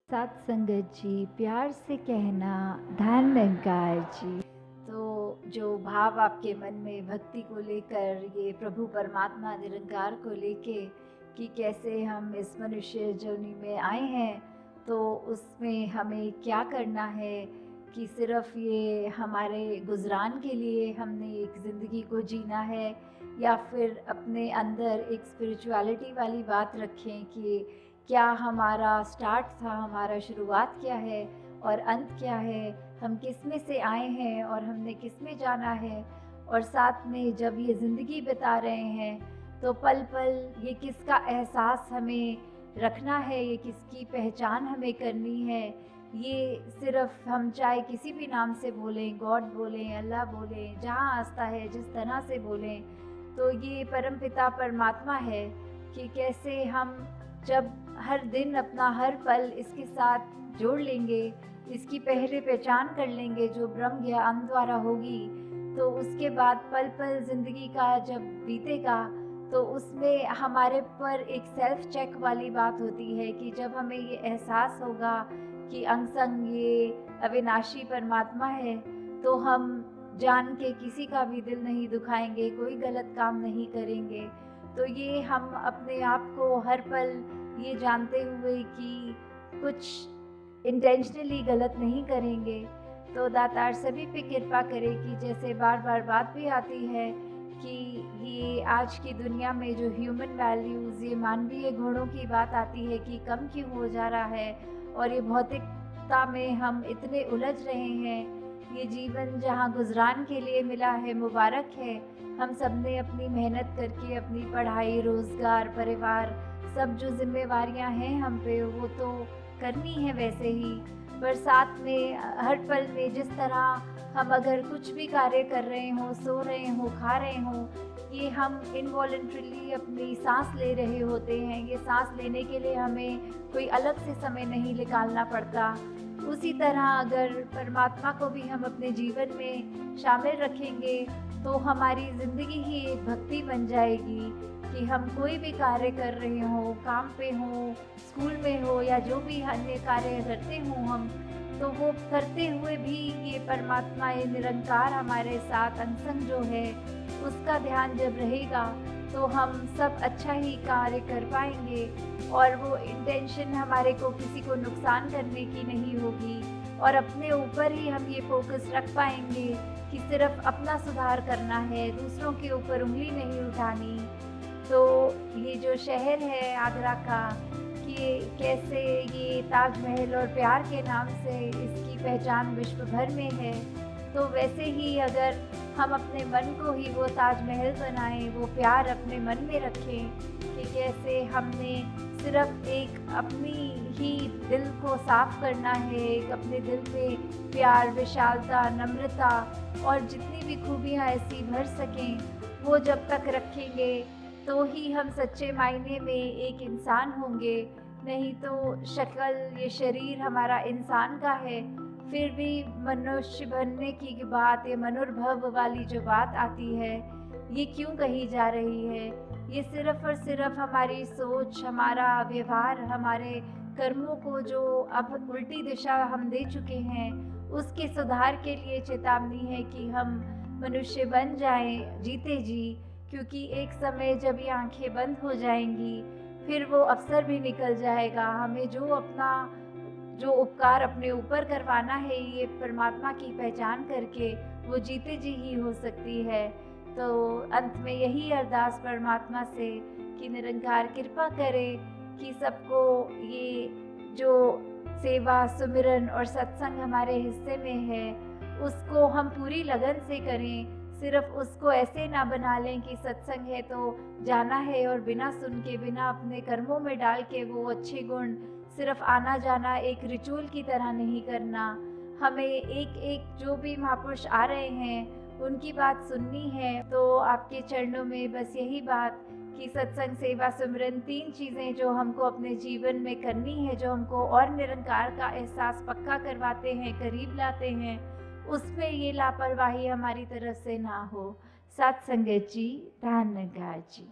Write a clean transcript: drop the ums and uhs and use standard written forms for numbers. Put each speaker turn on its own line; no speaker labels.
सात संगत जी, प्यार से कहना ध्यान निरंकार जी। तो जो भाव आपके मन में भक्ति को लेकर, ये प्रभु परमात्मा निरंकार को लेके कि कैसे हम इस मनुष्य जोनी में आए हैं, तो उसमें हमें क्या करना है, कि सिर्फ ये हमारे गुजरान के लिए हमने एक ज़िंदगी को जीना है, या फिर अपने अंदर एक स्पिरिचुअलिटी वाली बात रखें कि क्या हमारा स्टार्ट था, हमारा शुरुआत क्या है और अंत क्या है, हम किस में से आए हैं और हमने किस में जाना है। और साथ में जब ये ज़िंदगी बिता रहे हैं तो पल पल ये किसका एहसास हमें रखना है, ये किसकी पहचान हमें करनी है। ये सिर्फ हम चाहे किसी भी नाम से बोलें, गॉड बोलें, अल्लाह बोलें, जहाँ आस्था है जिस तरह से बोलें, तो ये परमपिता परमात्मा है कि कैसे हम जब हर दिन अपना हर पल इसके साथ जोड़ लेंगे, इसकी पहले पहचान कर लेंगे जो ब्रह्म ज्ञान द्वारा होगी, तो उसके बाद पल पल ज़िंदगी का जब बीतेगा तो उसमें हमारे पर एक सेल्फ चेक वाली बात होती है कि जब हमें ये एहसास होगा कि अंग संग ये अविनाशी परमात्मा है, तो हम जान के किसी का भी दिल नहीं दुखाएंगे, कोई गलत काम नहीं करेंगे। तो ये हम अपने आप को हर पल ये जानते हुए कि कुछ इंटेंशनली गलत नहीं करेंगे, तो दातार सभी पे कृपा करे कि जैसे बार बार बात भी आती है कि ये आज की दुनिया में जो ह्यूमन वैल्यूज़, ये मानवीय गुणों की बात आती है कि कम क्यों हो जा रहा है, और ये भौतिकता में हम इतने उलझ रहे हैं। ये जीवन जहाँ गुजरान के लिए मिला है, मुबारक है। हम सब ने अपनी मेहनत करके अपनी पढ़ाई, रोज़गार, परिवार, सब जो जिम्मेवारियां हैं हम पे, वो तो करनी है वैसे ही, पर साथ में हर पल में जिस तरह हम अगर कुछ भी कार्य कर रहे हों, सो रहे हों, खा रहे हों, ये हम इनवॉलंटरीली अपनी सांस ले रहे होते हैं। ये सांस लेने के लिए हमें कोई अलग से समय नहीं निकालना पड़ता। उसी तरह अगर परमात्मा को भी हम अपने जीवन में शामिल रखेंगे तो हमारी ज़िंदगी ही एक भक्ति बन जाएगी कि हम कोई भी कार्य कर रहे हों, काम पे हों, स्कूल में हो, या जो भी अन्य कार्य करते हों हम, तो वो करते हुए भी ये परमात्मा, ये निरंकार हमारे साथ अंग संग जो है, उसका ध्यान जब रहेगा तो हम सब अच्छा ही कार्य कर पाएंगे, और वो इंटेंशन हमारे को किसी को नुकसान करने की नहीं होगी, और अपने ऊपर ही हम ये फोकस रख पाएंगे कि सिर्फ अपना सुधार करना है, दूसरों के ऊपर उंगली नहीं उठानी। तो ये जो शहर है आगरा का, कि कैसे ये ताजमहल और प्यार के नाम से इसकी पहचान विश्व भर में है, तो वैसे ही अगर हम अपने मन को ही वो ताजमहल बनाएं, वो प्यार अपने मन में रखें कि कैसे हमने सिर्फ एक अपनी ही दिल को साफ करना है, एक अपने दिल पे प्यार, विशालता, नम्रता और जितनी भी खूबियाँ ऐसी भर सकें, वो जब तक रखेंगे तो ही हम सच्चे मायने में एक इंसान होंगे। नहीं तो शक्ल, ये शरीर हमारा इंसान का है, फिर भी मनुष्य बनने की बात, ये मनुर्भव वाली जो बात आती है, ये क्यों कही जा रही है? ये सिर्फ और सिर्फ हमारी सोच, हमारा व्यवहार, हमारे कर्मों को जो अब उल्टी दिशा हम दे चुके हैं, उसके सुधार के लिए चेतावनी है कि हम मनुष्य बन जाएं जीते जी, क्योंकि एक समय जब ये आंखें बंद हो जाएंगी, फिर वो अवसर भी निकल जाएगा। हमें जो उपकार अपने ऊपर करवाना है, ये परमात्मा की पहचान करके वो जीते जी ही हो सकती है। तो अंत में यही अरदास परमात्मा से कि निरंकार कृपा करे कि सबको ये जो सेवा, सुमिरन और सत्संग हमारे हिस्से में है, उसको हम पूरी लगन से करें। सिर्फ उसको ऐसे ना बना लें कि सत्संग है तो जाना है, और बिना सुन के, बिना अपने कर्मों में डाल के वो अच्छे गुण सिर्फ आना जाना एक रिचुअल की तरह नहीं करना। हमें एक एक जो भी महापुरुष आ रहे हैं उनकी बात सुननी है। तो आपके चरणों में बस यही बात कि सत्संग, सेवा, सुमिरन, 3 चीज़ें जो हमको अपने जीवन में करनी है, जो हमको और निरंकार का एहसास पक्का करवाते हैं, करीब लाते हैं, उसमें ये लापरवाही हमारी तरफ से ना हो। सत्संगत जी, धन्यवाद जी।